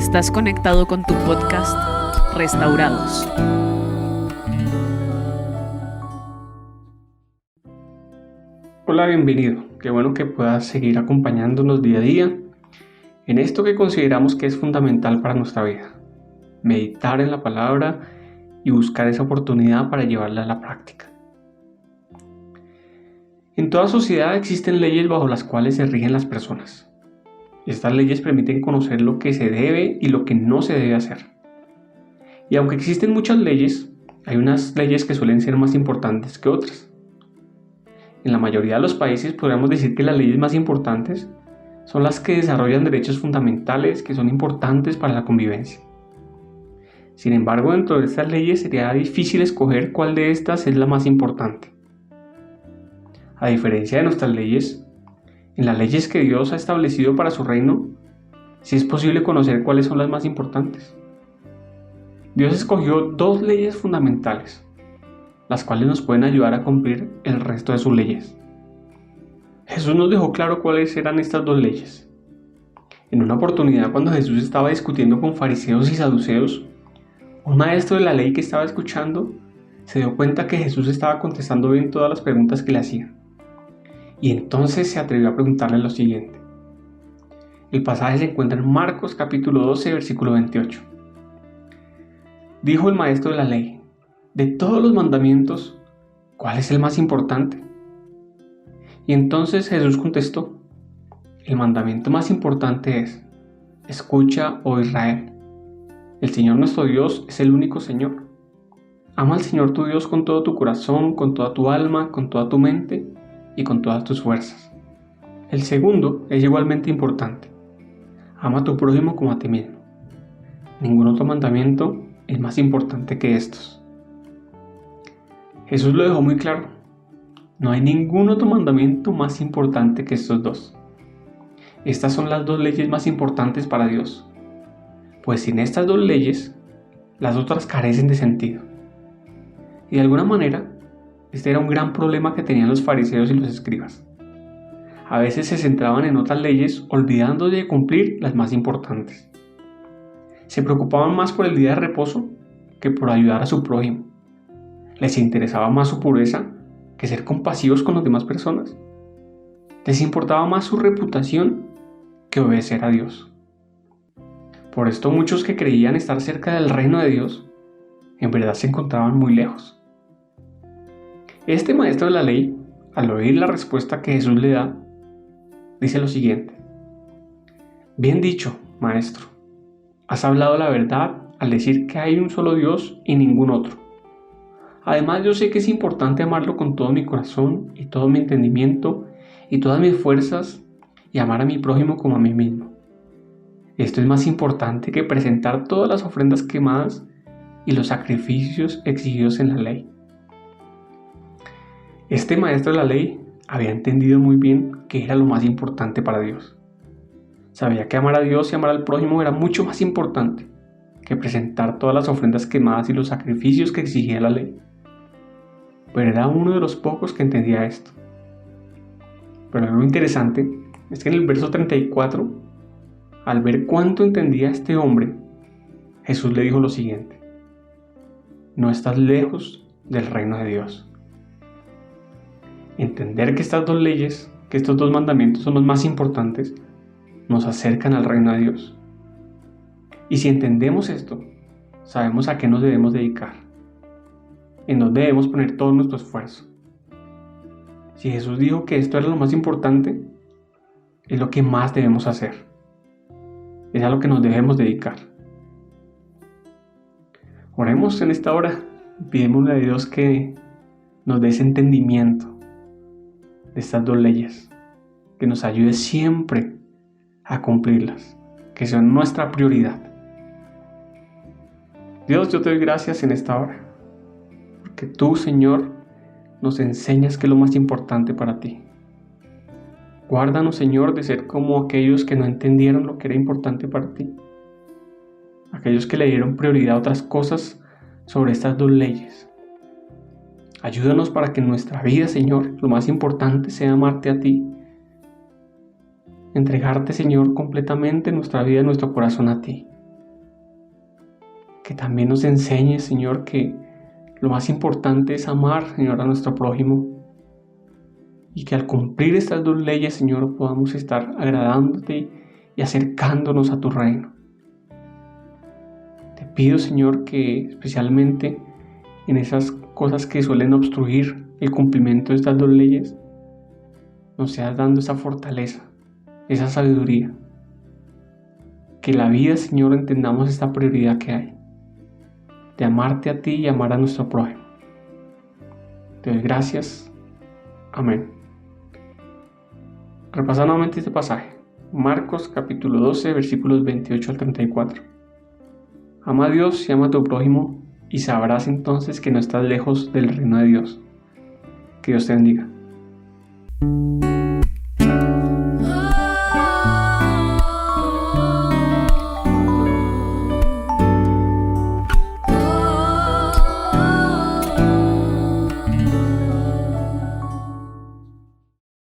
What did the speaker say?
Estás conectado con tu podcast Restaurados. Hola, bienvenido. Qué bueno que puedas seguir acompañándonos día a día en esto que consideramos que es fundamental para nuestra vida. Meditar en la palabra y buscar esa oportunidad para llevarla a la práctica. En toda sociedad existen leyes bajo las cuales se rigen las personas. Estas leyes permiten conocer lo que se debe y lo que no se debe hacer. Y aunque existen muchas leyes, hay unas leyes que suelen ser más importantes que otras. En la mayoría de los países podríamos decir que las leyes más importantes son las que desarrollan derechos fundamentales que son importantes para la convivencia. Sin embargo, dentro de estas leyes sería difícil escoger cuál de estas es la más importante. A diferencia de nuestras leyes, en las leyes que Dios ha establecido para su reino, sí es posible conocer cuáles son las más importantes. Dios escogió dos leyes fundamentales, las cuales nos pueden ayudar a cumplir el resto de sus leyes. Jesús nos dejó claro cuáles eran estas dos leyes. En una oportunidad, cuando Jesús estaba discutiendo con fariseos y saduceos, un maestro de la ley que estaba escuchando se dio cuenta que Jesús estaba contestando bien todas las preguntas que le hacían. Y entonces se atrevió a preguntarle lo siguiente. El pasaje se encuentra en Marcos capítulo 12, versículo 28. Dijo el maestro de la ley: de todos los mandamientos, ¿cuál es el más importante? Y entonces Jesús contestó: el mandamiento más importante es: escucha, oh Israel, el Señor nuestro Dios es el único Señor. Ama al Señor tu Dios con todo tu corazón, con toda tu alma, con toda tu mente y con todas tus fuerzas. El segundo es igualmente importante: ama a tu prójimo como a ti mismo. Ningún otro mandamiento es más importante que estos. Jesús lo dejó muy claro. No hay ningún otro mandamiento más importante que estos dos. Estas son las dos leyes más importantes para Dios, pues sin estas dos leyes, las otras carecen de sentido. Y de alguna manera, este era un gran problema que tenían los fariseos y los escribas. A veces se centraban en otras leyes, olvidando de cumplir las más importantes. Se preocupaban más por el día de reposo que por ayudar a su prójimo. Les interesaba más su pureza que ser compasivos con las demás personas. Les importaba más su reputación que obedecer a Dios. Por esto muchos que creían estar cerca del reino de Dios, en verdad se encontraban muy lejos. Este maestro de la ley, al oír la respuesta que Jesús le da, dice lo siguiente: bien dicho, maestro, has hablado la verdad al decir que hay un solo Dios y ningún otro. Además, yo sé que es importante amarlo con todo mi corazón y todo mi entendimiento y todas mis fuerzas y amar a mi prójimo como a mí mismo. Esto es más importante que presentar todas las ofrendas quemadas y los sacrificios exigidos en la ley. Este maestro de la ley había entendido muy bien que era lo más importante para Dios. Sabía que amar a Dios y amar al prójimo era mucho más importante que presentar todas las ofrendas quemadas y los sacrificios que exigía la ley. Pero era uno de los pocos que entendía esto. Pero algo interesante es que en el verso 34, al ver cuánto entendía este hombre, Jesús le dijo lo siguiente: no estás lejos del reino de Dios. Entender que estas dos leyes, que estos dos mandamientos son los más importantes, nos acercan al reino de Dios. Y si entendemos esto, sabemos a qué nos debemos dedicar, en dónde debemos poner todo nuestro esfuerzo. Si Jesús dijo que esto era lo más importante, es lo que más debemos hacer. Es a lo que nos debemos dedicar. Oremos en esta hora y pidémosle a Dios que nos dé ese entendimiento de estas dos leyes, que nos ayude siempre a cumplirlas, que sean nuestra prioridad. Dios, yo te doy gracias en esta hora, porque tú, Señor, nos enseñas que es lo más importante para ti. Guárdanos, Señor, de ser como aquellos que no entendieron lo que era importante para ti, aquellos que le dieron prioridad a otras cosas sobre estas dos leyes. Ayúdanos para que en nuestra vida, Señor, lo más importante sea amarte a ti, entregarte, Señor, completamente nuestra vida y nuestro corazón a ti. que también nos enseñes, Señor, que lo más importante es amar, Señor, a nuestro prójimo, y que al cumplir estas dos leyes, Señor, podamos estar agradándote y acercándonos a tu reino. Te pido, Señor, que especialmente en esas cosas que suelen obstruir el cumplimiento de estas dos leyes, nos seas dando esa fortaleza, esa sabiduría. Que la vida, Señor, entendamos esta prioridad que hay, de amarte a ti y amar a nuestro prójimo. Te doy gracias. Amén. Repasa nuevamente este pasaje. Marcos capítulo 12, versículos 28 al 34. Ama a Dios y ama a tu prójimo, y sabrás entonces que no estás lejos del reino de Dios. Que Dios te bendiga.